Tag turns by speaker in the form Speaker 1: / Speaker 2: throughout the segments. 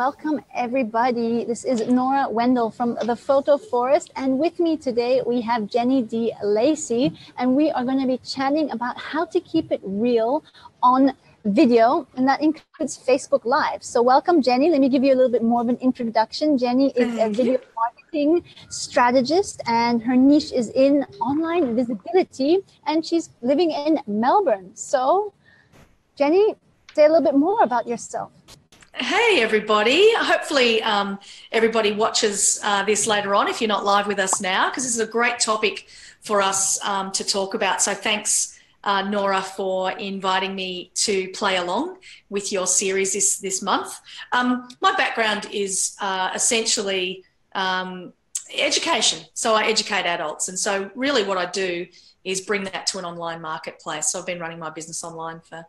Speaker 1: welcome everybody. This is Nora Wendell from the Photo Forest, and with me today we have Jenny De Lacy, and we are going to be chatting about how to keep it real on video, and that includes Facebook Live. So welcome, Jenny. Let me give you a little bit more of an introduction. Jenny is a video marketing strategist, and her niche is in online visibility, and she's living in Melbourne. So, Jenny, say a little bit more about yourself.
Speaker 2: Hey everybody, hopefully everybody watches this later on if you're not live with us now, because this is a great topic for us to talk about. So thanks Nora for inviting me to play along with your series this month. My background is essentially education, so I educate adults, and so really what I do is bring that to an online marketplace. So I've been running my business online for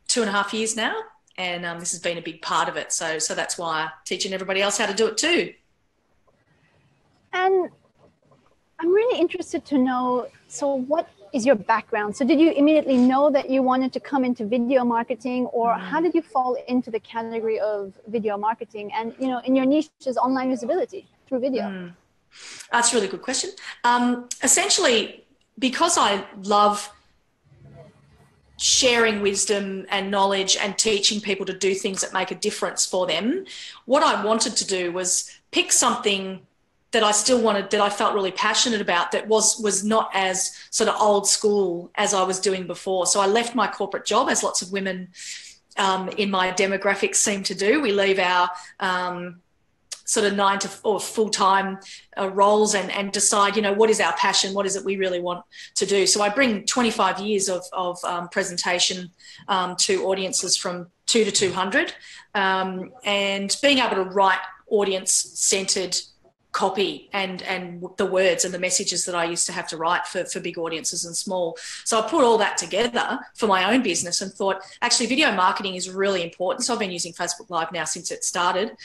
Speaker 2: 2.5 years now. And this has been a big part of it. So that's why I'm teaching everybody else how to do it too.
Speaker 1: And I'm really interested to know, so what is your background? So did you immediately know that you wanted to come into video marketing, or how did you fall into the category of video marketing? And, you know, in your niche is online visibility through video.
Speaker 2: That's a really good question. Essentially, because I love sharing wisdom and knowledge and teaching people to do things that make a difference for them, what I wanted to do was pick something that I still wanted, that I felt really passionate about, that was not as sort of old school as I was doing before. So I left my corporate job, as lots of women in my demographics seem to do. We leave our sort of 9 to or full-time roles and decide, you know, what is our passion, what is it we really want to do. So I bring 25 years of presentation to audiences from 2 to 200, and being able to write audience-centered copy and the words and the messages that I used to have to write for big audiences and small. So I put all that together for my own business and thought, actually, video marketing is really important. So I've been using Facebook Live now since it started.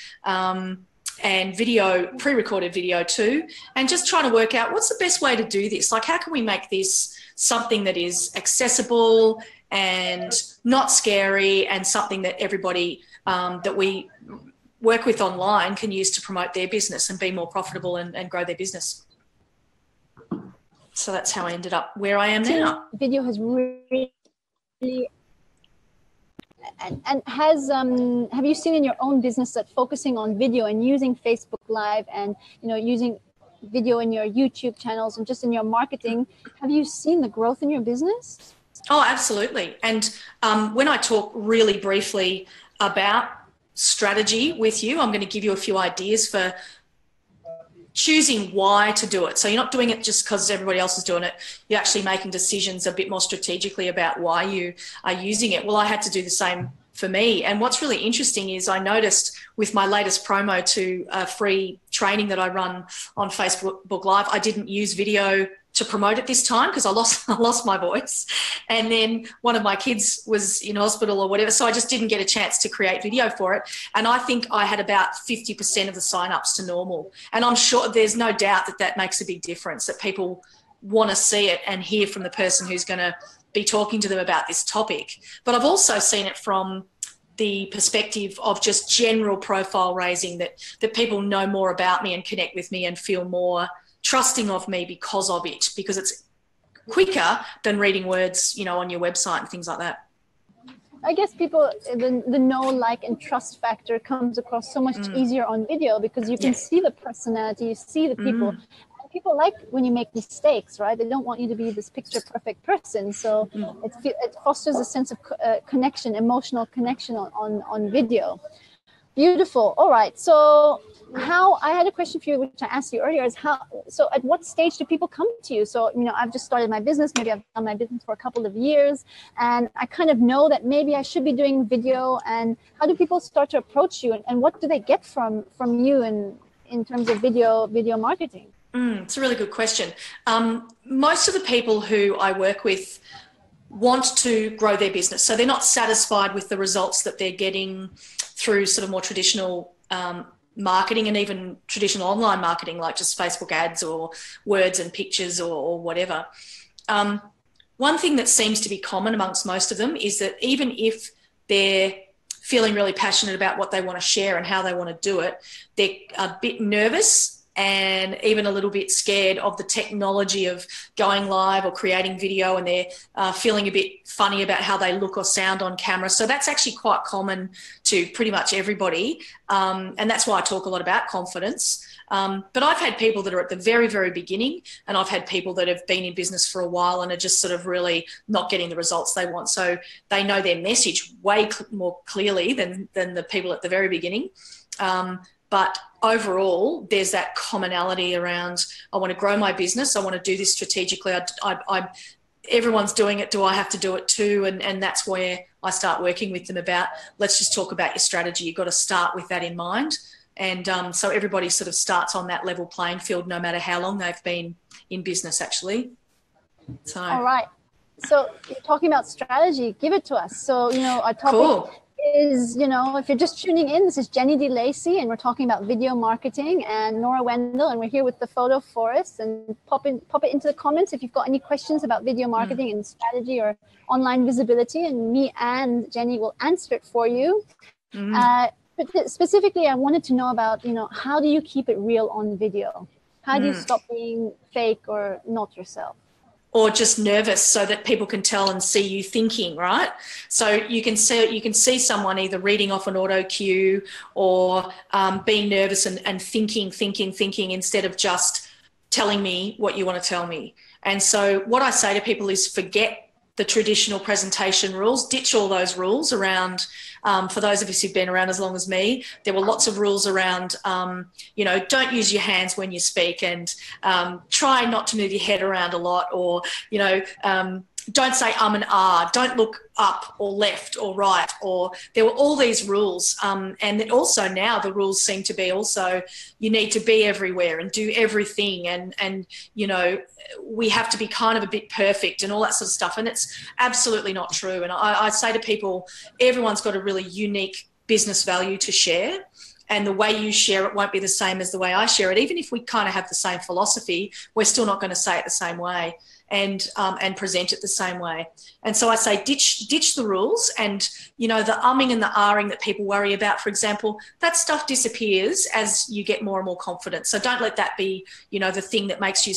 Speaker 2: And video, pre-recorded video too, and just trying to work out what's the best way to do this. Like, how can we make this something that is accessible and not scary, and something that everybody that we work with online can use to promote their business and be more profitable and grow their business. So that's how I ended up where I am now.
Speaker 1: Video has really... And has have you seen in your own business that focusing on video and using Facebook Live and, you know, using video in your YouTube channels and just in your marketing, have you seen the growth in your business?
Speaker 2: Oh, absolutely. And when I talk really briefly about strategy with you, I'm going to give you a few ideas for choosing why to do it. So you're not doing it just because everybody else is doing it. You're actually making decisions a bit more strategically about why you are using it. Well, I had to do the same for me. And what's really interesting is I noticed with my latest promo to a free training that I run on Facebook Live, I didn't use video to promote it this time because I lost my voice, and then one of my kids was in hospital or whatever, so I just didn't get a chance to create video for it. And I think I had about 50% of the sign-ups to normal, and I'm sure there's no doubt that makes a big difference, that people want to see it and hear from the person who's going to be talking to them about this topic. But I've also seen it from the perspective of just general profile raising, that people know more about me and connect with me and feel more trusting of me because of it, because it's quicker than reading words, you know, on your website and things like that.
Speaker 1: I guess people, the know, like, and trust factor comes across so much easier on video, because you can see the personality, you see the people. People like when you make mistakes, right? They don't want you to be this picture perfect person. So it fosters a sense of connection, emotional connection on video. Beautiful. All right. So I had a question for you, which I asked you earlier, is so at what stage do people come to you? So, you know, I've just started my business. Maybe I've done my business for a couple of years, and I kind of know that maybe I should be doing video. And how do people start to approach you, and what do they get from you in terms of video marketing?
Speaker 2: It's a really good question. Most of the people who I work with want to grow their business. So they're not satisfied with the results that they're getting through sort of more traditional marketing, and even traditional online marketing, like just Facebook ads or words and pictures or whatever. One thing that seems to be common amongst most of them is that even if they're feeling really passionate about what they want to share and how they want to do it, they're a bit nervous and even a little bit scared of the technology of going live or creating video, and they're feeling a bit funny about how they look or sound on camera. So that's actually quite common to pretty much everybody. And that's why I talk a lot about confidence. But I've had people that are at the very, very beginning, and I've had people that have been in business for a while and are just sort of really not getting the results they want. So they know their message way more clearly than the people at the very beginning. But overall, there's that commonality around, I want to grow my business. I want to do this strategically. Everyone's doing it. Do I have to do it too? And that's where I start working with them about, let's just talk about your strategy. You've got to start with that in mind. And so everybody sort of starts on that level playing field, no matter how long they've been in business, actually. So.
Speaker 1: All right. So you're talking about strategy. Give it to us. So, our topic is, if you're just tuning in, this is Jenny De Lacy, and we're talking about video marketing, and Nora Wendell, and we're here with the photo forest. And pop it into the comments if you've got any questions about video marketing and strategy or online visibility, and me and Jenny will answer it for you. But specifically, I wanted to know about, how do you keep it real on video? How do you stop being fake or not yourself?
Speaker 2: Or just nervous, so that people can tell and see you thinking, right? So you can see someone either reading off an auto cue or being nervous and thinking instead of just telling me what you want to tell me. And so what I say to people is, forget the traditional presentation rules, ditch all those rules around. For those of us who've been around as long as me, there were lots of rules around, don't use your hands when you speak, and try not to move your head around a lot, or, don't say and ah, don't look up or left or right, or there were all these rules. And then also now the rules seem to be also, you need to be everywhere and do everything, and we have to be kind of a bit perfect and all that sort of stuff. And it's absolutely not true. And I say to people, everyone's got a really unique business value to share. And the way you share it won't be the same as the way I share it. Even if we kind of have the same philosophy, we're still not going to say it the same way and present it the same way. And so I say ditch the rules, and, the umming and the ahhing that people worry about, for example, that stuff disappears as you get more and more confident. So don't let that be, the thing that makes you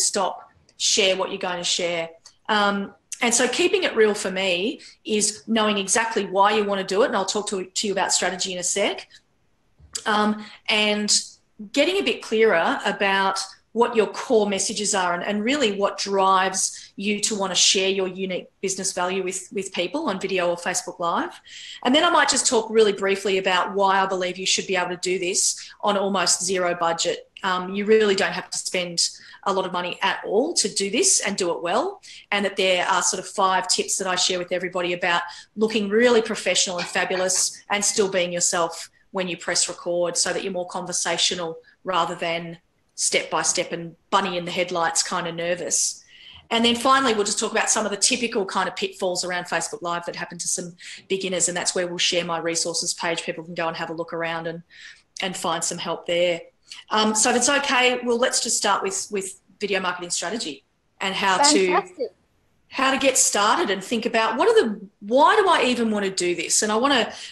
Speaker 2: share what you're going to share. And so keeping it real for me is knowing exactly why you want to do it. And I'll talk to you about strategy in a sec. And getting a bit clearer about what your core messages are, and really what drives you to want to share your unique business value with people on video or Facebook Live. And then I might just talk really briefly about why I believe you should be able to do this on almost zero budget. You really don't have to spend a lot of money at all to do this and do it well. And that there are sort of 5 tips that I share with everybody about looking really professional and fabulous and still being yourself when you press record, so that you're more conversational rather than step by step and bunny in the headlights kind of nervous. And then finally, we'll just talk about some of the typical kind of pitfalls around Facebook Live that happen to some beginners, and that's where we'll share my resources page. People can go and have a look around and find some help there. So if it's okay, well, let's just start with video marketing strategy and how to get started and think about why do I even want to do this? And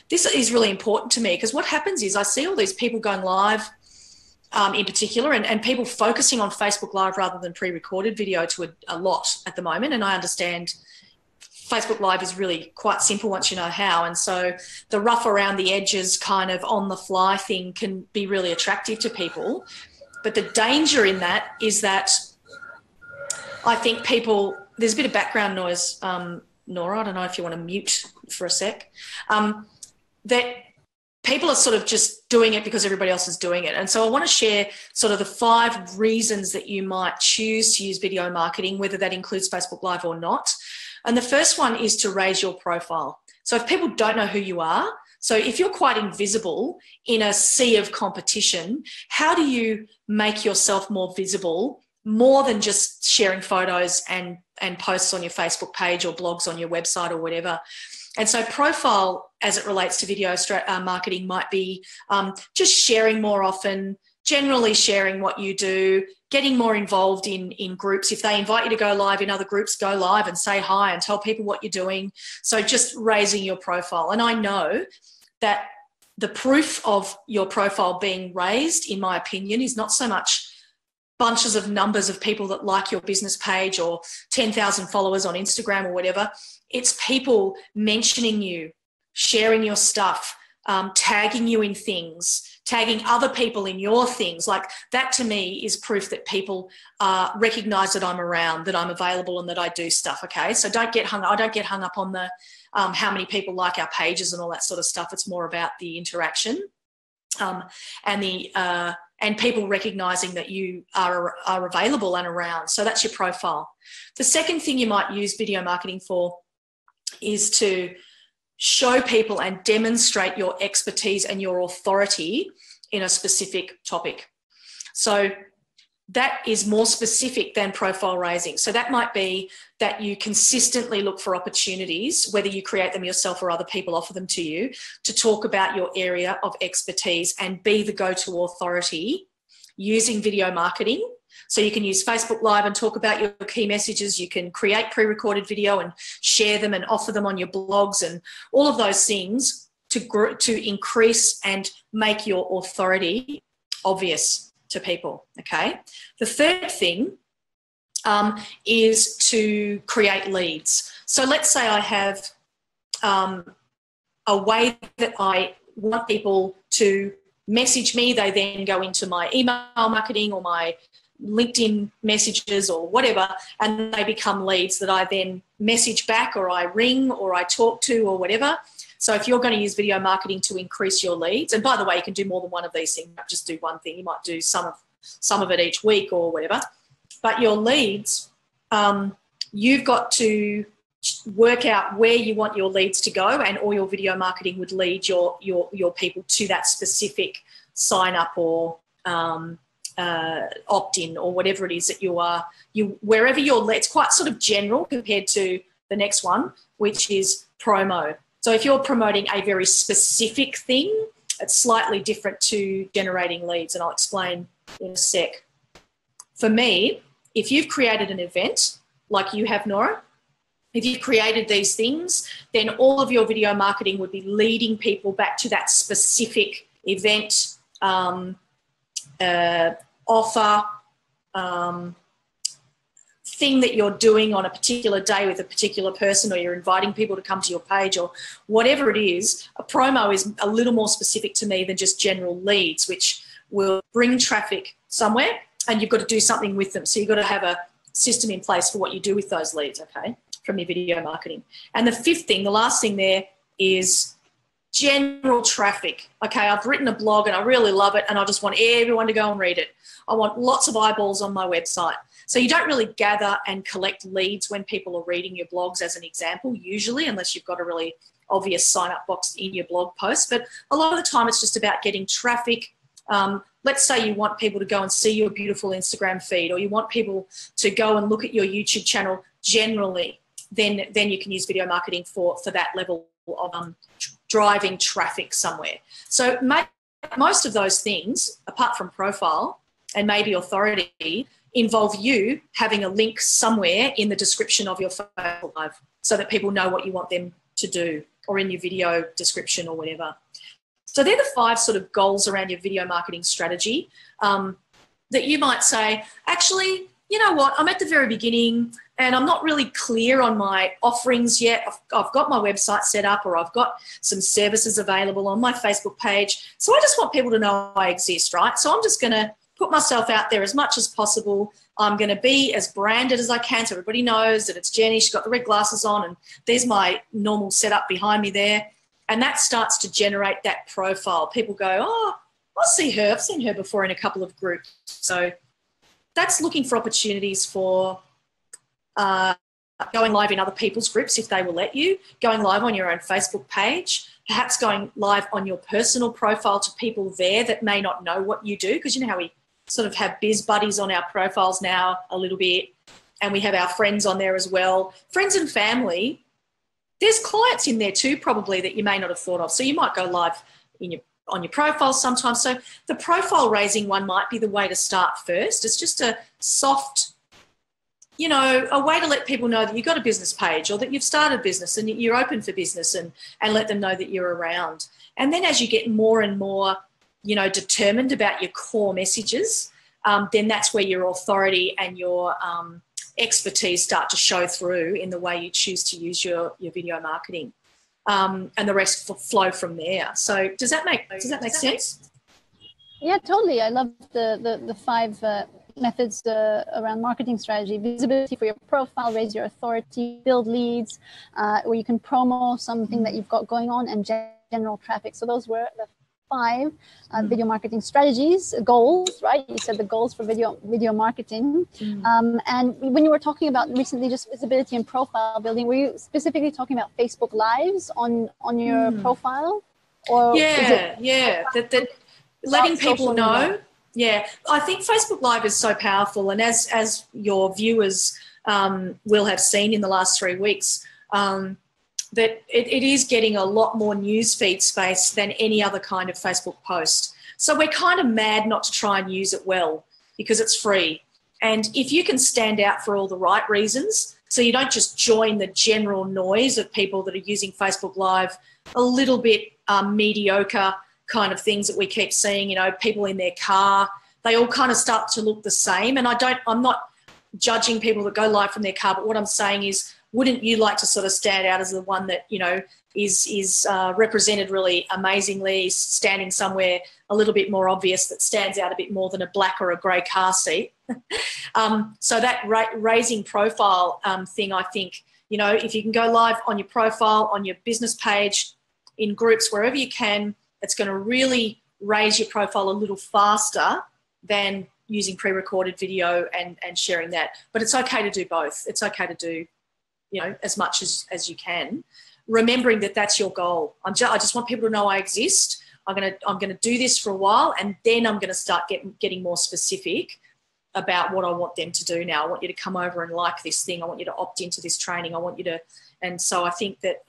Speaker 2: this is really important to me, because what happens is I see all these people going live in particular, and people focusing on Facebook Live rather than pre-recorded video to a lot at the moment. And I understand Facebook Live is really quite simple once you know how. And so the rough around the edges kind of on the fly thing can be really attractive to people. But the danger in that is that I think there's a bit of background noise, Nora, I don't know if you want to mute for a sec, that people are sort of just doing it because everybody else is doing it. And so I want to share sort of the 5 reasons that you might choose to use video marketing, whether that includes Facebook Live or not. And the first one is to raise your profile. So if people don't know who you are, so if you're quite invisible in a sea of competition, how do you make yourself more visible, more than just sharing photos and posts on your Facebook page or blogs on your website or whatever? And so profile, as it relates to video marketing, might be just sharing more often, generally sharing what you do, getting more involved in groups. If they invite you to go live in other groups, go live and say hi and tell people what you're doing. So just raising your profile. And I know that the proof of your profile being raised, in my opinion, is not so much bunches of numbers of people that like your business page or 10,000 followers on Instagram or whatever. It's people mentioning you, sharing your stuff, tagging you in things, tagging other people in your things. Like that to me is proof that people recognize that I'm around, that I'm available, and that I do stuff. Okay, so I don't get hung up on the how many people like our pages and all that sort of stuff. It's more about the interaction and people recognizing that you are available and around. So that's your profile. The second thing you might use video marketing for is to show people and demonstrate your expertise and your authority in a specific topic. So that is more specific than profile raising. So that might be that you consistently look for opportunities, whether you create them yourself or other people offer them to you, to talk about your area of expertise and be the go-to authority using video marketing. So you can use Facebook Live and talk about your key messages. You can create pre-recorded video and share them and offer them on your blogs and all of those things to increase and make your authority obvious to people, okay? The third thing is to create leads. So let's say I have a way that I want people to message me. They then go into my email marketing or my LinkedIn messages or whatever, and they become leads that I then message back or I ring or I talk to or whatever. So if you're going to use video marketing to increase your leads, and by the way, you can do more than one of these things, not just do one thing. You might do some of it each week or whatever. But your leads, you've got to work out where you want your leads to go, and all your video marketing would lead your people to that specific sign up or opt-in or whatever it is that wherever it's quite sort of general compared to the next one, which is promo. So if you're promoting a very specific thing, it's slightly different to generating leads, and I'll explain in a sec. For me, if you've created an event like you have, Nora, if you've created these things, then all of your video marketing would be leading people back to that specific event, offer, thing that you're doing on a particular day with a particular person, or you're inviting people to come to your page or whatever it is. A promo is a little more specific to me than just general leads, which will bring traffic somewhere and you've got to do something with them. So you've got to have a system in place for what you do with those leads, okay, from your video marketing. And the fifth thing, the last thing there, is general traffic. Okay, I've written a blog and I really love it and I just want everyone to go and read it. I want lots of eyeballs on my website. So you don't really gather and collect leads when people are reading your blogs, as an example, usually, unless you've got a really obvious sign-up box in your blog post. But a lot of the time it's just about getting traffic. Let's say you want people to go and see your beautiful Instagram feed, or you want people to go and look at your YouTube channel generally, then you can use video marketing for that level of driving traffic somewhere. So most of those things, apart from profile and maybe authority, involve you having a link somewhere in the description of your Facebook Live so that people know what you want them to do, or in your video description or whatever. So they're the 5 sort of goals around your video marketing strategy that you might say, actually, you know what, I'm at the very beginning and I'm not really clear on my offerings yet. I've got my website set up, or I've got some services available on my Facebook page. So I just want people to know I exist, right? So I'm just going to put myself out there as much as possible. I'm going to be as branded as I can so everybody knows that it's Jenny. She's got the red glasses on and there's my normal setup behind me there. And that starts to generate that profile. People go, oh, I'll see her. I've seen her before in a couple of groups. So that's looking for opportunities for going live in other people's groups if they will let you, going live on your own Facebook page, perhaps going live on your personal profile to people there that may not know what you do, because you know how we sort of have biz buddies on our profiles now a little bit, and we have our friends on there as well. Friends and family, there's clients in there too probably that you may not have thought of. So you might go live on your profile sometimes. So the profile raising one might be the way to start first. It's just a soft you know, a way to let people know that you've got a business page or that you've started a business and you're open for business, and let them know that you're around. And then as you get more and more, you know, determined about your core messages, then that's where your authority and your expertise start to show through in the way you choose to use your video marketing, and the rest flow from there. So does that make sense?
Speaker 1: Yeah, totally. I love the 5 methods around marketing strategy: visibility for your profile, raise your authority, build leads, where you can promo something that you've got going on, and general traffic. So those were the 5 video marketing strategies, goals, right? You said the goals for video marketing. And when you were talking about recently just visibility and profile building, were you specifically talking about Facebook Lives on your profile? Or
Speaker 2: that letting people know. Yeah, I think Facebook Live is so powerful, and as your viewers will have seen in the last 3 weeks, that it is getting a lot more newsfeed space than any other kind of Facebook post. So we're kind of mad not to try and use it well because it's free. And if you can stand out for all the right reasons, so you don't just join the general noise of people that are using Facebook Live, a little bit mediocre kind of things that we keep seeing, you know, people in their car, they all kind of start to look the same. And I'm not judging people that go live from their car, but what I'm saying is, wouldn't you like to sort of stand out as the one that, you know, is represented really amazingly, standing somewhere a little bit more obvious, that stands out a bit more than a black or a grey car seat? So that raising profile thing, I think, you know, if you can go live on your profile, on your business page, in groups, wherever you can, it's going to really raise your profile a little faster than using pre-recorded video and sharing that. But it's okay to do both. It's okay to do, you know, as much as you can, remembering that that's your goal. I just want people to know I exist. I'm gonna do this for a while, and then I'm gonna start getting more specific about what I want them to do now. I want you to come over and like this thing. I want you to opt into this training. I want you to, and so I think that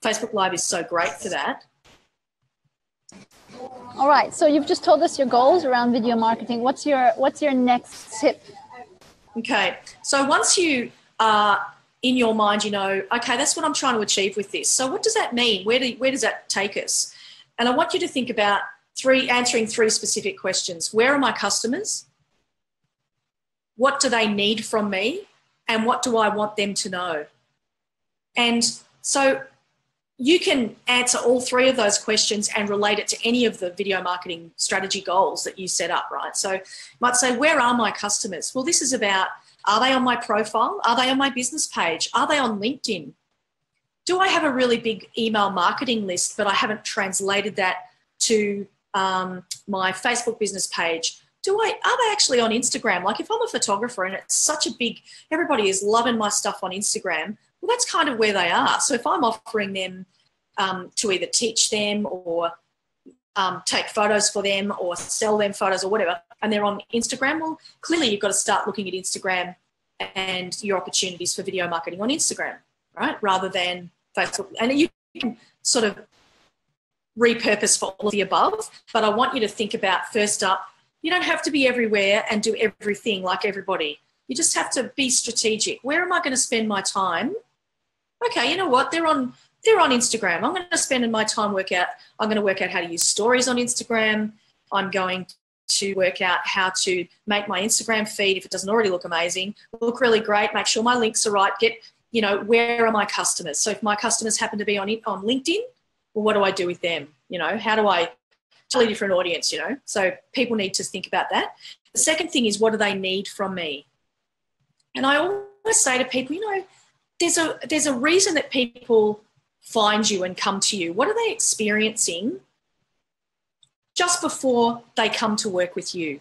Speaker 2: Facebook Live is so great for that.
Speaker 1: All right. So you've just told us your goals around video marketing. What's your next tip?
Speaker 2: Okay. So once you in your mind, you know, okay, that's what I'm trying to achieve with this. So what does that mean? Where does that take us? And I want you to think about answering 3 specific questions. Where are my customers? What do they need from me? And what do I want them to know? And so you can answer all 3 of those questions and relate it to any of the video marketing strategy goals that you set up, right? So you might say, where are my customers? Well, this is about, are they on my profile? Are they on my business page? Are they on LinkedIn? Do I have a really big email marketing list, but I haven't translated that to my Facebook business page? Are they actually on Instagram? Like if I'm a photographer and it's such a big, everybody is loving my stuff on Instagram, well, that's kind of where they are. So if I'm offering them to either teach them or take photos for them or sell them photos or whatever, and they're on Instagram, well, clearly you've got to start looking at Instagram and your opportunities for video marketing on Instagram, right, rather than Facebook. And you can sort of repurpose for all of the above, but I want you to think about, first up, you don't have to be everywhere and do everything like everybody. You just have to be strategic. Where am I going to spend my time? Okay, you know what? They're on Instagram. I'm going to spend my time I'm going to work out how to use stories on Instagram. I'm going to work out how to make my Instagram feed, if it doesn't already look amazing, look really great, make sure my links are right, you know, where are my customers? So if my customers happen to be on LinkedIn, well, what do I do with them? You know, how do I totally different audience, you know? So people need to think about that. The second thing is, what do they need from me? And I always say to people, you know, there's a reason that people find you and come to you. What are they experiencing just before they come to work with you?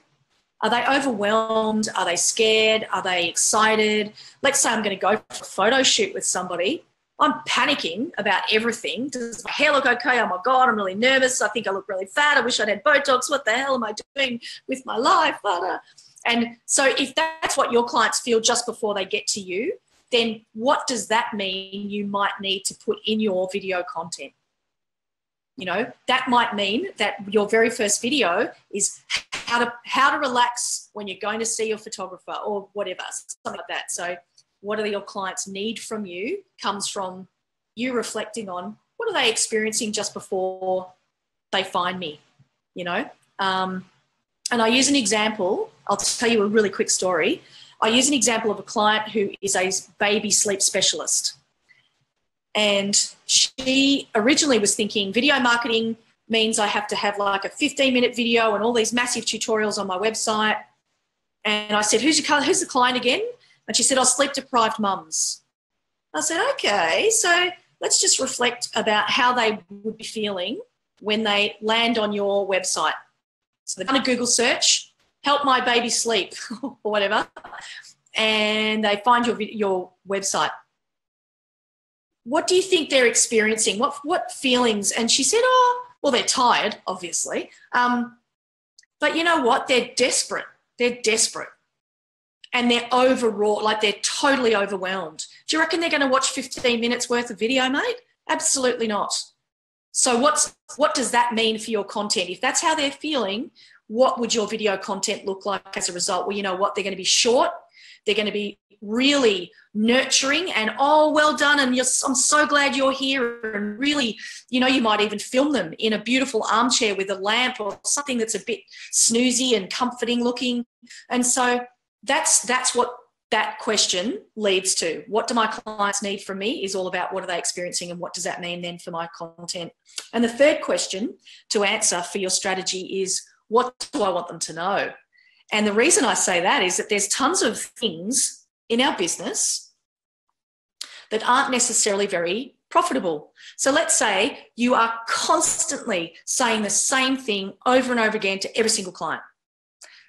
Speaker 2: Are they overwhelmed? Are they scared? Are they excited? Let's say I'm going to go for a photo shoot with somebody. I'm panicking about everything. Does my hair look okay? Oh my God, I'm really nervous. I think I look really fat. I wish I'd had Botox. What the hell am I doing with my life? And so if that's what your clients feel just before they get to you, then what does that mean you might need to put in your video content? You know, that might mean that your very first video is how to relax when you're going to see your photographer or whatever, something like that. So what do your clients need from you comes from you reflecting on what are they experiencing just before they find me, you know. And I use an example. I'll tell you a really quick story. I use an example of a client who is a baby sleep specialist. And she originally was thinking video marketing means I have to have like a 15-minute video and all these massive tutorials on my website. And I said, who's the client again? And she said, oh, sleep-deprived mums. I said, okay, so let's just reflect about how they would be feeling when they land on your website. So they've done a Google search, help my baby sleep or whatever, and they find your website. What do you think they're experiencing? What feelings? And she said, oh, well, they're tired, obviously. But you know what? They're desperate. They're desperate. And they're overwrought, like they're totally overwhelmed. Do you reckon they're going to watch 15 minutes worth of video, mate? Absolutely not. So what does that mean for your content? If that's how they're feeling, what would your video content look like as a result? Well, you know what? They're going to be short. They're going to be really nurturing and, oh, well done, and I'm so glad you're here, and really, you know, you might even film them in a beautiful armchair with a lamp or something that's a bit snoozy and comforting looking. And so that's what that question leads to. What do my clients need from me is all about what are they experiencing and what does that mean then for my content. And the third question to answer for your strategy is, what do I want them to know? And the reason I say that is that there's tons of things in our business that aren't necessarily very profitable. So let's say you are constantly saying the same thing over and over again to every single client.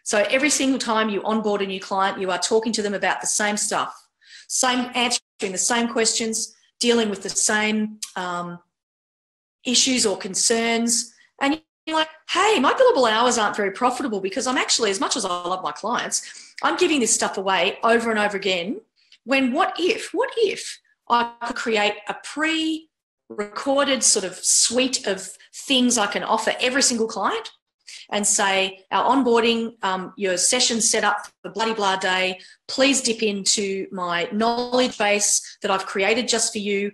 Speaker 2: So every single time you onboard a new client, you are talking to them about the same stuff, answering the same questions, dealing with the same issues or concerns. And you're like, hey, my billable hours aren't very profitable because I'm actually, as much as I love my clients, I'm giving this stuff away over and over again. When what if I could create a pre-recorded sort of suite of things I can offer every single client and say, our onboarding, your session set up for bloody blah day, please dip into my knowledge base that I've created just for you.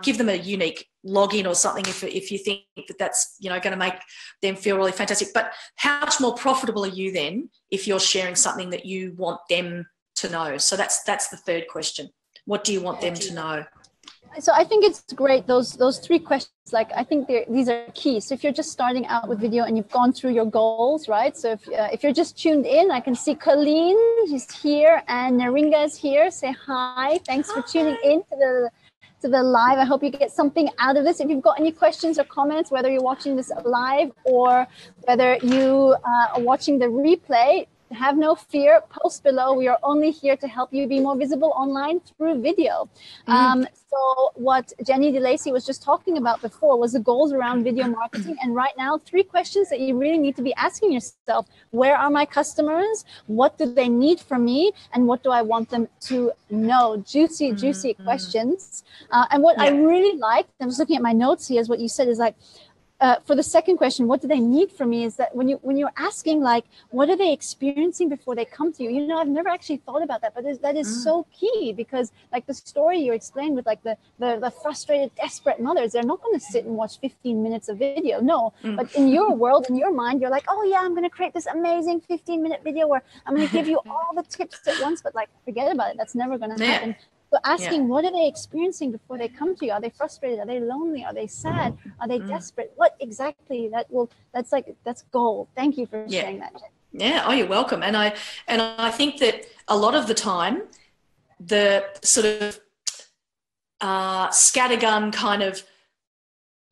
Speaker 2: Give them a unique login or something if you think that that's, you know, going to make them feel really fantastic. But how much more profitable are you then if you're sharing something that you want them to know? So that's the third question. What do you want them to know?
Speaker 1: So I think it's great, those three questions. Like, I think these are key. So if you're just starting out with video and you've gone through your goals, right? So if you're just tuned in, I can see Colleen, she's here, and Naringa is here. Say hi. Thanks for tuning in to the live. I hope you get something out of this. If you've got any questions or comments, whether you're watching this live or whether you are watching the replay, have no fear, post below. We are only here to help you be more visible online through video. So what Jenny De Lacy was just talking about before was the goals around video marketing. And right now, 3 questions that you really need to be asking yourself. Where are my customers? What do they need from me? And what do I want them to know? Juicy questions. And what I really liked, I was looking at my notes here, is what you said is like, for the second question, what do they need from me, is that when you're asking, like, what are they experiencing before they come to you? You know, I've never actually thought about that, but that is so key, because like the story you explained with like the frustrated, desperate mothers, they're not going to sit and watch 15 minutes of video. No, but in your world, in your mind, you're like, oh yeah, I'm going to create this amazing 15-minute video where I'm going to give you all the tips at once, but like, forget about it. That's never going to happen. So asking, what are they experiencing before they come to you? Are they frustrated? Are they lonely? Are they sad? Are they desperate? What exactly? That's gold. Thank you for sharing that.
Speaker 2: Yeah. Oh, you're welcome. And I think that a lot of the time, the sort of scattergun kind of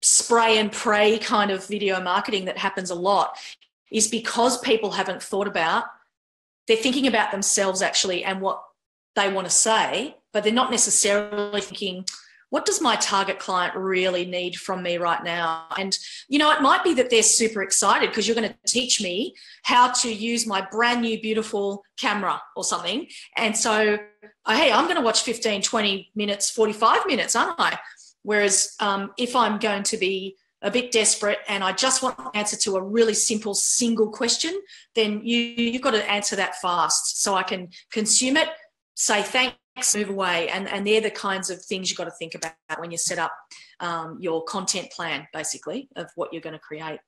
Speaker 2: spray and pray kind of video marketing that happens a lot is because people haven't thought about, they're thinking about themselves actually and what they want to say, but they're not necessarily thinking, what does my target client really need from me right now? And, you know, it might be that they're super excited because you're going to teach me how to use my brand new, beautiful camera or something. And so, hey, I'm going to watch 15, 20 minutes, 45 minutes, aren't I? Whereas if I'm going to be a bit desperate and I just want an answer to a really simple single question, then you've got to answer that fast so I can consume it, say thanks, move away. And they're the kinds of things you've got to think about when you set up your content plan, basically, of what you're going to create.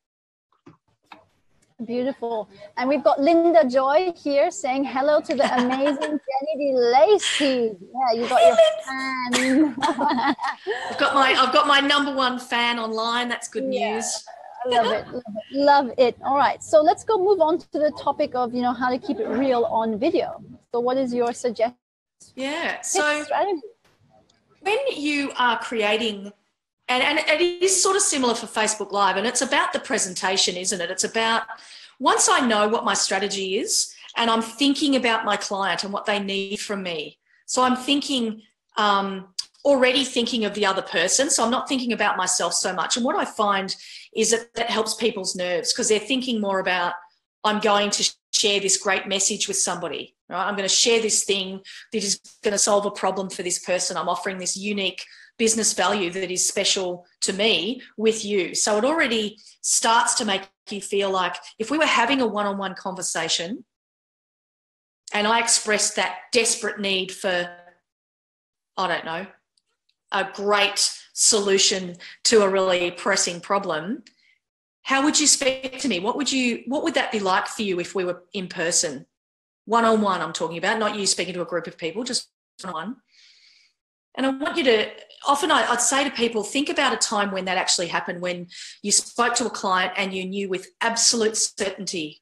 Speaker 1: Beautiful. And we've got Linda Joy here saying hello to the amazing Jenny De Lacy. Yeah, you got your fan.
Speaker 2: I've got my number one fan online. That's good news.
Speaker 1: I love it, love it, love it. All right, so let's move on to the topic of, you know, how to keep it real on video. So what is your suggestion?
Speaker 2: Yeah, so
Speaker 1: strategy?
Speaker 2: When you are creating, and it is sort of similar for Facebook Live, and it's about the presentation, isn't it? It's about, once I know what my strategy is and I'm thinking about my client and what they need from me. So I'm thinking, already thinking of the other person. So I'm not thinking about myself so much. And what I find is that helps people's nerves because they're thinking more about, I'm going to share this great message with somebody, right? I'm going to share this thing that is going to solve a problem for this person. I'm offering this unique business value that is special to me with you. So it already starts to make you feel like if we were having a one-on-one conversation and I expressed that desperate need for, I don't know, a great solution to a really pressing problem, how would you speak to me? What would that be like for you if we were in person? One-on-one I'm talking about, not you speaking to a group of people, just one-on-one. And I want you to, often I'd say to people, think about a time when that actually happened, when you spoke to a client and you knew with absolute certainty,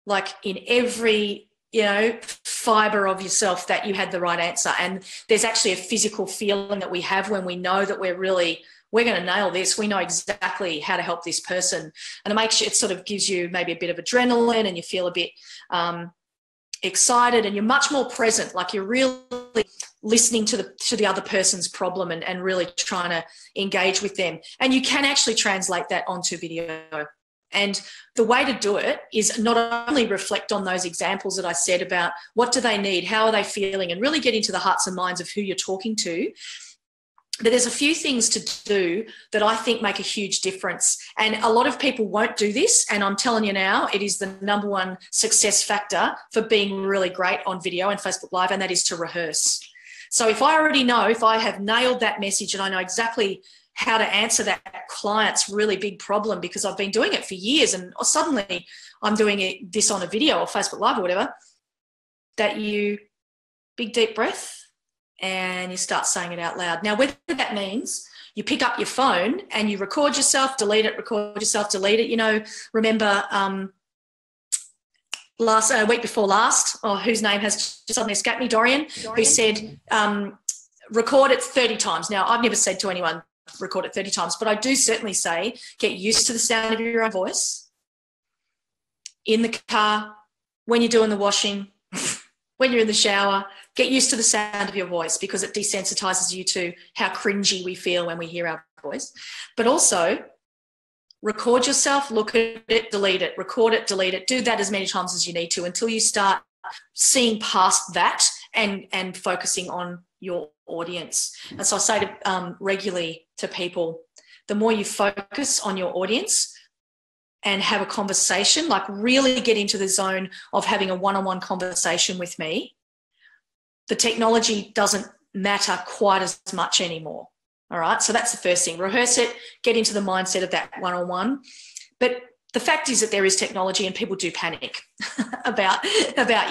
Speaker 2: like in every, you know, fibre of yourself that you had the right answer. And there's actually a physical feeling that we have when we know that we're going to nail this. We know exactly how to help this person. And it makes you, it sort of gives you maybe a bit of adrenaline and you feel a bit excited and you're much more present, like you're really listening to the other person's problem and really trying to engage with them. And you can actually translate that onto video. And the way to do it is not only reflect on those examples that I said about what do they need, how are they feeling, and really get into the hearts and minds of who you're talking to. But there's a few things to do that I think make a huge difference. And a lot of people won't do this. And I'm telling you now, it is the number one success factor for being really great on video and Facebook Live, and that is to rehearse. So if I already know, if I have nailed that message and I know exactly how to answer that client's really big problem because I've been doing it for years and suddenly I'm doing this on a video or Facebook Live or whatever, that you big deep breath and you start saying it out loud. Now, whether that means you pick up your phone and you record yourself, delete it, record yourself, delete it. You know, remember week before last, whose name has just suddenly escaped me, Dorian, who said record it 30 times. Now, I've never said to anyone record it 30 times, but I do certainly say get used to the sound of your own voice in the car, when you're doing the washing, when you're in the shower. Get used to the sound of your voice because it desensitizes you to how cringy we feel when we hear our voice. But also record yourself, look at it, delete it, record it, delete it. Do that as many times as you need to until you start seeing past that and focusing on your audience. And so I say regularly to people, the more you focus on your audience and have a conversation, like really get into the zone of having a one-on-one conversation with me, the technology doesn't matter quite as much anymore. All right, so that's the first thing. Rehearse it, get into the mindset of that one-on-one. But the fact is that there is technology and people do panic about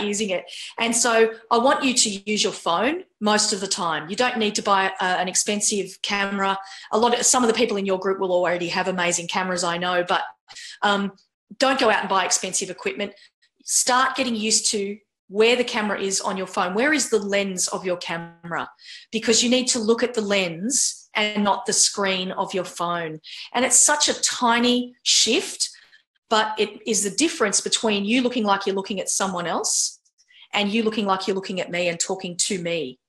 Speaker 2: using it. And so I want you to use your phone most of the time. You don't need to buy an expensive camera. Some of the people in your group will already have amazing cameras, I know, but don't go out and buy expensive equipment. Start getting used to where the camera is on your phone. Where is the lens of your camera? Because you need to look at the lens and not the screen of your phone. And it's such a tiny shift, but it is the difference between you looking like you're looking at someone else and you looking like you're looking at me and talking to me.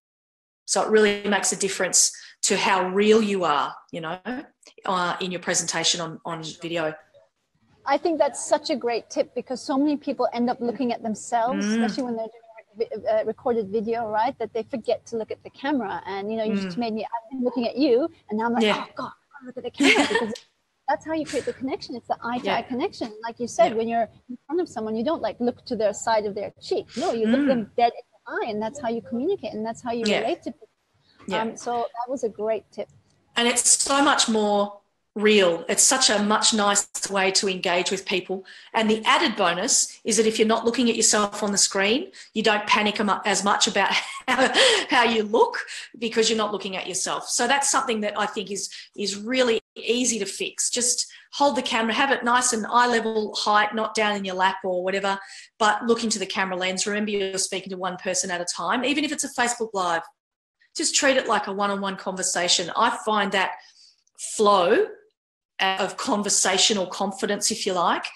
Speaker 2: So it really makes a difference to how real you are, you know, in your presentation on video.
Speaker 1: I think that's such a great tip because so many people end up looking at themselves, especially when they're doing recorded video, right? That they forget to look at the camera. And, you know, you just made me, I've been looking at you and now I'm like, oh God, look at the camera because that's how you create the connection. It's the eye-to-eye connection. Like you said, when you're in front of someone, you don't like look to their side of their cheek. No, you look them dead in the eye, and that's how you communicate, and that's how you relate to people. So that was a great tip.
Speaker 2: And it's so much more real. It's such a much nicer way to engage with people. And the added bonus is that if you're not looking at yourself on the screen, you don't panic as much about how you look because you're not looking at yourself. So that's something that I think is really easy to fix. Just hold the camera, have it nice and eye level height, not down in your lap or whatever, but look into the camera lens. Remember, you're speaking to one person at a time, even if it's a Facebook Live. Just treat it like a one-on-one conversation. I find that flow of conversational confidence, if you like,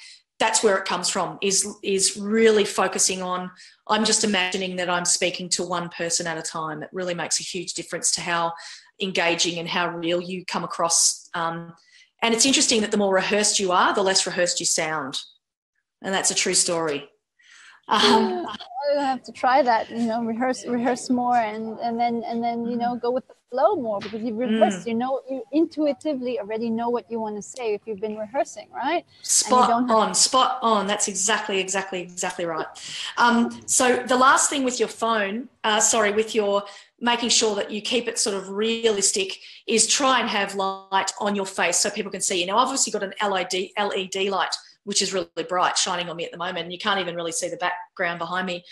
Speaker 2: that's where it comes from, is really focusing on, I'm just imagining that I'm speaking to one person at a time. It really makes a huge difference to how engaging and how real you come across. And it's interesting that the more rehearsed you are, the less rehearsed you sound. And that's a true story.
Speaker 1: I have to try that, rehearse more and then go with the flow more, because you've rehearsed, you intuitively already know what you want to say if you've been rehearsing, right? Spot
Speaker 2: on. That's exactly right. So the last thing with your phone, with your making sure that you keep it sort of realistic, is try and have light on your face so people can see you. Now, I've obviously got an LED light, which is really bright, shining on me at the moment, and you can't even really see the background behind me.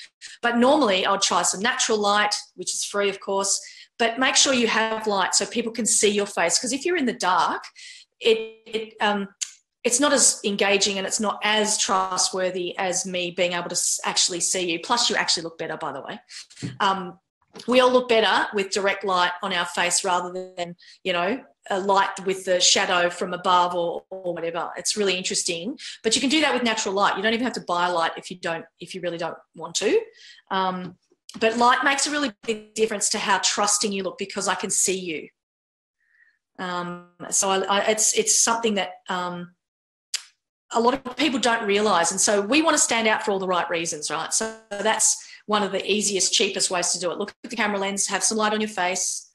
Speaker 2: But normally I'll try some natural light, which is free, of course, but make sure you have light so people can see your face. Because if you're in the dark, it's not as engaging and it's not as trustworthy as me being able to actually see you. Plus, you actually look better, by the way. We all look better with direct light on our face rather than, a light with the shadow from above or whatever. It's really interesting, but you can do that with natural light. You don't even have to buy light if you really don't want to. But light makes a really big difference to how trusting you look, because I can see you. It's something that a lot of people don't realise, and so we want to stand out for all the right reasons, right? So that's one of the easiest, cheapest ways to do it. Look at the camera lens, have some light on your face.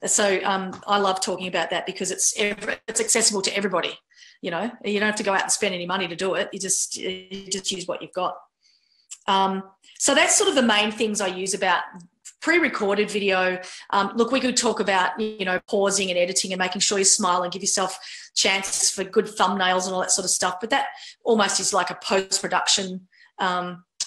Speaker 2: So I love talking about that because it's accessible to everybody. You don't have to go out and spend any money to do it. You just use what you've got. So that's sort of the main things I use about pre-recorded video. Look, we could talk about, pausing and editing and making sure you smile and give yourself chances for good thumbnails and all that sort of stuff. But that almost is like a post-production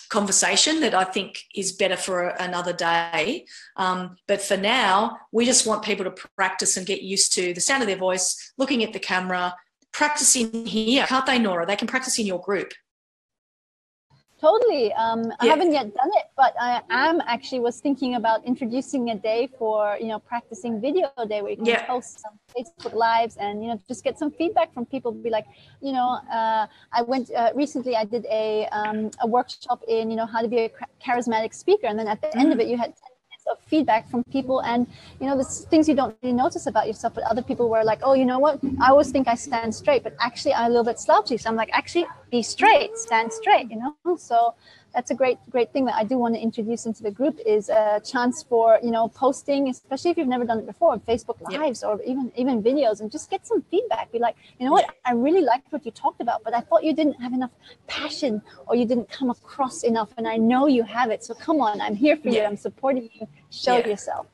Speaker 2: conversation that I think is better for another day. But for now, we just want people to practice and get used to the sound of their voice, looking at the camera, practicing here. Can't they, Nora? They can practice in your group.
Speaker 1: Totally. I haven't yet done it, but I was thinking about introducing a day for, practicing video day where you can post some Facebook Lives and, just get some feedback from people. Be like, I went recently, I did a workshop in, how to be a charismatic speaker. And then at the end of it, you had 10 minutes of feedback from people and, the things you don't really notice about yourself, but other people were like, oh, you know what? I always think I stand straight, but actually I'm a little bit slouchy. So I'm like, actually be straight, stand straight, So that's a great thing that I do want to introduce into the group, is a chance for, posting, especially if you've never done it before, Facebook Lives or even videos, and just get some feedback. Be like, what? I really liked what you talked about, but I thought you didn't have enough passion or you didn't come across enough. And I know you have it. So come on, I'm here for you. I'm supporting you. Show yourself.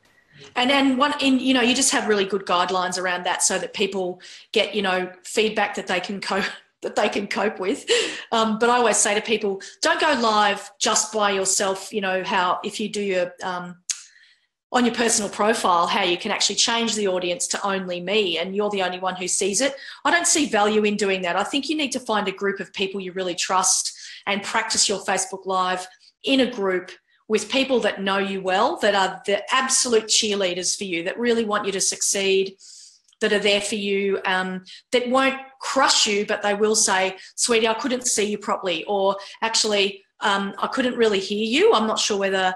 Speaker 2: And then you just have really good guidelines around that so that people get, feedback that they can cope with. But I always say to people, don't go live just by yourself. How if you do your on your personal profile, how you can actually change the audience to only me and you're the only one who sees it. I don't see value in doing that. I think you need to find a group of people you really trust and practice your Facebook Live in a group with people that know you well, that are the absolute cheerleaders for you, that really want you to succeed, that are there for you, that won't crush you, but they will say, sweetie, I couldn't see you properly, or actually, I couldn't really hear you. I'm not sure whether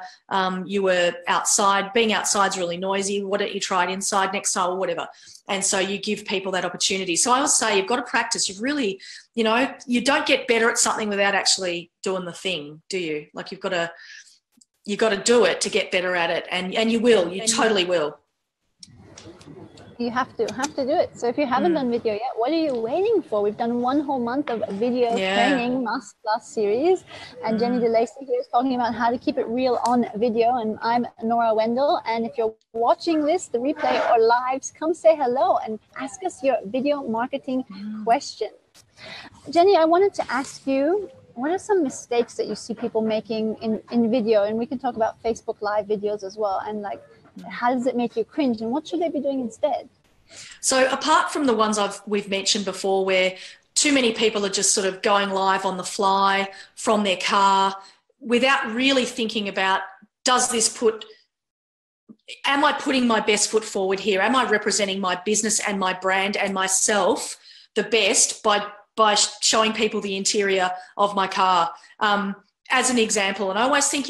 Speaker 2: you were outside. Being outside's really noisy. Why don't you try it inside next time or whatever? And so you give people that opportunity. So I always say you've got to practice. You've really, you don't get better at something without actually doing the thing, do you? Like you've got to do it to get better at it, and you will. You totally will.
Speaker 1: You have to do it. So if you haven't done video yet, what are you waiting for? We've done 1 whole month of video training masterclass series, and Jenny De Lacy here is talking about how to keep it real on video. And I'm Nora Wendell. And if you're watching this, the replay or lives, come say hello and ask us your video marketing question. Jenny, I wanted to ask you, what are some mistakes that you see people making in video? And we can talk about Facebook Live videos as well. And like, how does it make you cringe, and what should they be doing instead?
Speaker 2: So apart from the ones we've mentioned before, where too many people are just sort of going live on the fly from their car without really thinking about, am I putting my best foot forward here? Am I representing my business and my brand and myself the best by showing people the interior of my car? As an example, and I always think,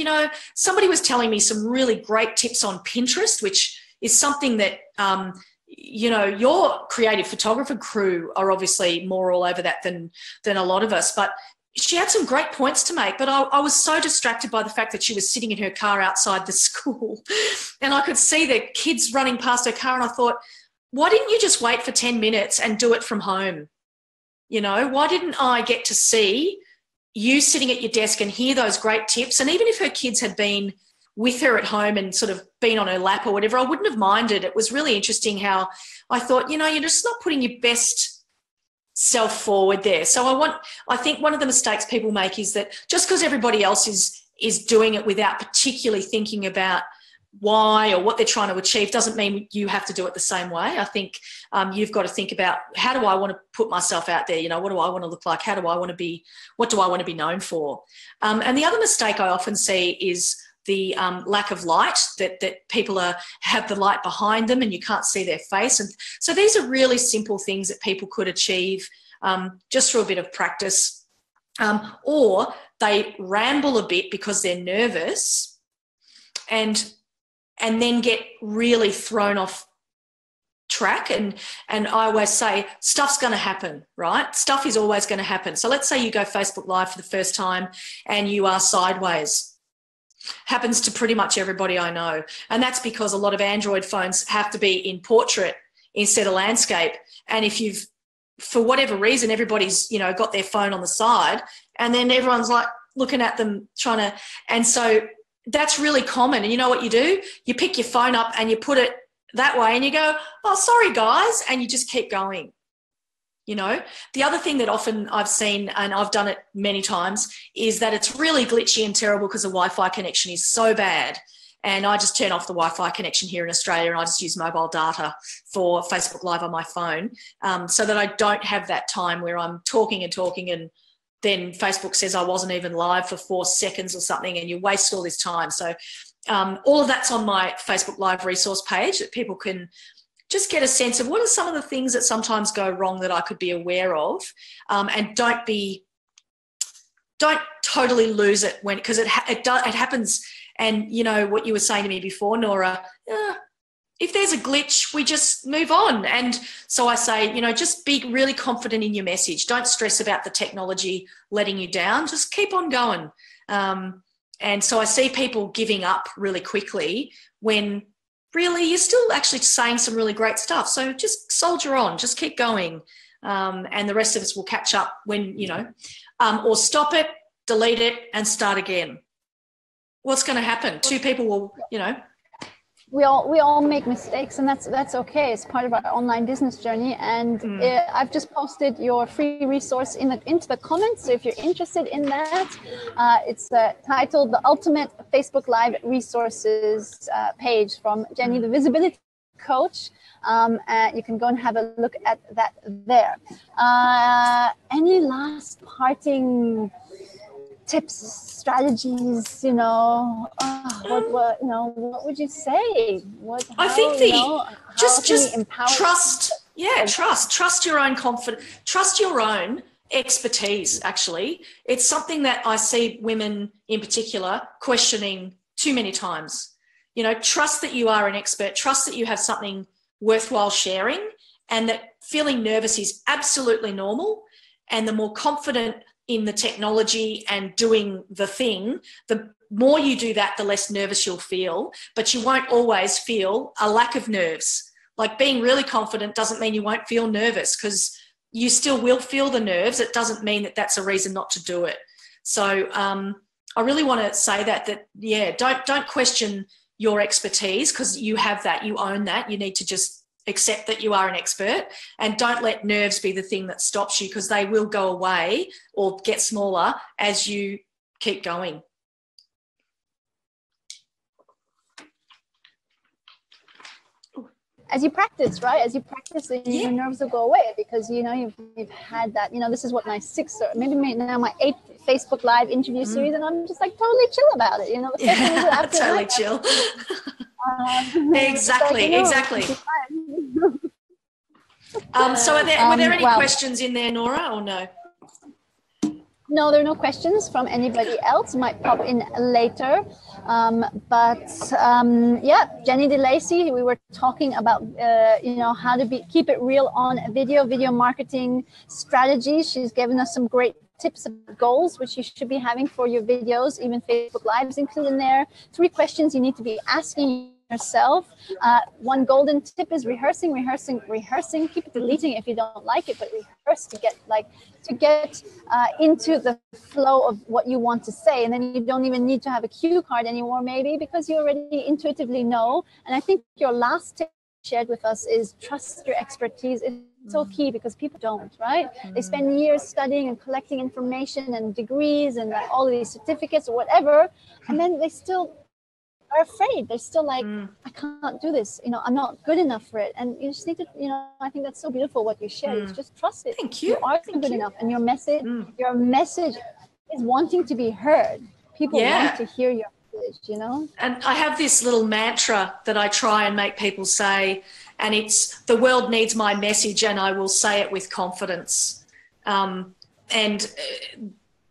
Speaker 2: somebody was telling me some really great tips on Pinterest, which is something that, your creative photographer crew are obviously more all over that than a lot of us. But she had some great points to make, but I was so distracted by the fact that she was sitting in her car outside the school and I could see the kids running past her car, and I thought, why didn't you just wait for 10 minutes and do it from home? Why didn't I get to see you sitting at your desk and hear those great tips? And even if her kids had been with her at home and sort of been on her lap or whatever, I wouldn't have minded. It was really interesting how I thought, you're just not putting your best self forward there. So I think one of the mistakes people make is that just because everybody else is doing it without particularly thinking about why or what they're trying to achieve doesn't mean you have to do it the same way. I think you've got to think about, how do I want to put myself out there? What do I want to look like? How do I want to be? What do I want to be known for? And the other mistake I often see is the lack of light, that people have the light behind them and you can't see their face. And so these are really simple things that people could achieve just through a bit of practice, or they ramble a bit because they're nervous and then get really thrown off track. And I always say, stuff's going to happen, right? Stuff is always going to happen. So let's say you go Facebook Live for the first time and you are sideways. Happens to pretty much everybody I know. And that's because a lot of Android phones have to be in portrait instead of landscape. And if you've, for whatever reason, everybody's, got their phone on the side and then everyone's like looking at them and so that's really common. And you know what you do? You pick your phone up and you put it that way and you go, oh, sorry, guys, and you just keep going. The other thing that often I've seen, and I've done it many times, is that it's really glitchy and terrible because the Wi-Fi connection is so bad. And I just turn off the Wi-Fi connection here in Australia and I just use mobile data for Facebook Live on my phone, so that I don't have that time where I'm talking and then Facebook says I wasn't even live for 4 seconds or something and you waste all this time. So all of that's on my Facebook Live resource page that people can just get a sense of what are some of the things that sometimes go wrong that I could be aware of, and don't totally lose it because it happens. And what you were saying to me before, Nora, if there's a glitch, we just move on. And so I say, just be really confident in your message. Don't stress about the technology letting you down. Just keep on going. And so I see people giving up really quickly when really you're still actually saying some really great stuff. So just soldier on, just keep going. And the rest of us will catch up when, or stop it, delete it and start again. What's going to happen? Two people will,
Speaker 1: We all make mistakes, and that's okay. It's part of our online business journey. And I've just posted your free resource into the comments. So if you're interested in that, it's titled "The Ultimate Facebook Live Resources" page from Jenny, the Visibility Coach. You can go and have a look at that there. Any last parting tips, strategies, what would you say?
Speaker 2: I think trust your own confidence, trust your own expertise. Actually, it's something that I see women in particular questioning too many times. Trust that you are an expert, trust that you have something worthwhile sharing, and that feeling nervous is absolutely normal. And the more confident in the technology and doing the thing, the more you do that, the less nervous you'll feel, but you won't always feel a lack of nerves. Like being really confident doesn't mean you won't feel nervous, because you still will feel the nerves. It doesn't mean that that's a reason not to do it. So I really want to say that yeah, don't question your expertise, because you have that, you own that. You need to just accept that you are an expert, and don't let nerves be the thing that stops you, because they will go away or get smaller as you keep going.
Speaker 1: As you practice, right? As you practice, your nerves will go away, because you know you've had that. You know, this is what my 6th or maybe now my 8th Facebook Live interview series, and I'm just like totally chill about it. You know, the second is after
Speaker 2: totally chill. Exactly, exactly. So were there any questions in there, Nora, or no?
Speaker 1: No, there are no questions from anybody else. Might pop in later. Yeah, Jenny De Lacy, we were talking about, how to keep it real on video marketing strategies. She's given us some great tips and goals, which you should be having for your videos, even Facebook Lives included in there. 3 questions you need to be asking yourself. One golden tip is rehearsing. Keep deleting if you don't like it, but rehearse to get into the flow of what you want to say. And then you don't even need to have a cue card anymore, maybe, because you already intuitively know. And I think your last tip shared with us is trust your expertise. It's so key, because people don't, right? They spend years studying and collecting information and degrees and all of these certificates or whatever, and then they still are afraid. They're still like, I can't do this. You know, I'm not good enough for it. And you just need to, I think that's so beautiful what you shared. Is just trust it.
Speaker 2: Thank you.
Speaker 1: You are good enough, and your message is wanting to be heard. People want to hear your message, you know. And
Speaker 2: I have this little mantra that I try and make people say, and it's, the world needs my message, and I will say it with confidence.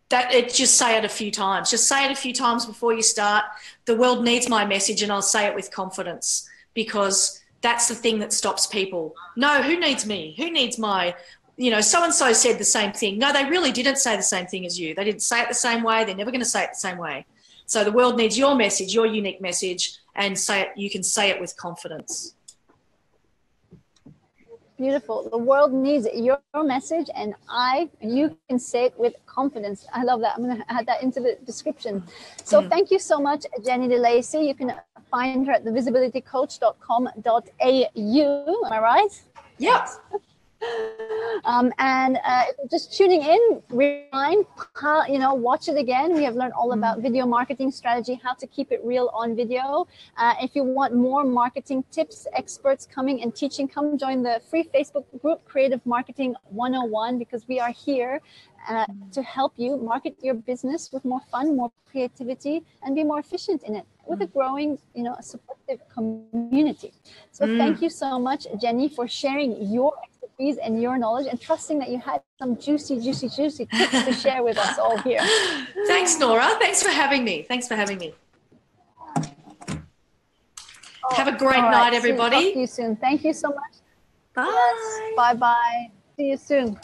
Speaker 2: That it, just say it a few times. Just say it a few times before you start. The world needs my message, and I'll say it with confidence, because that's the thing that stops people. No, who needs me? Who needs my, so-and-so said the same thing. No, they really didn't say the same thing as you. They didn't say it the same way. They're never going to say it the same way. So the world needs your message, your unique message, and you can say it with confidence.
Speaker 1: Beautiful. The world needs your message, and you can say it with confidence. I love that. I'm going to add that into the description. So thank you so much, Jenny De Lacy. You can find her at thevisibilitycoach.com.au. Am I right?
Speaker 2: Yep.
Speaker 1: And just tuning in, rewind, watch it again. We have learned all about video marketing strategy, how to keep it real on video. If you want more marketing tips, experts coming and teaching, come join the free Facebook group, Creative Marketing 101, because we are here to help you market your business with more fun, more creativity, and be more efficient in it with a growing, supportive community. So thank you so much, Jenny, for sharing your expertise and your knowledge, and trusting that you had some juicy tips to share with us all here.
Speaker 2: Thanks, Nora. Thanks for having me. Have a great night, everybody.
Speaker 1: Talk to you soon. Thank you so much.
Speaker 2: Bye.
Speaker 1: Yes, bye-bye. See you soon.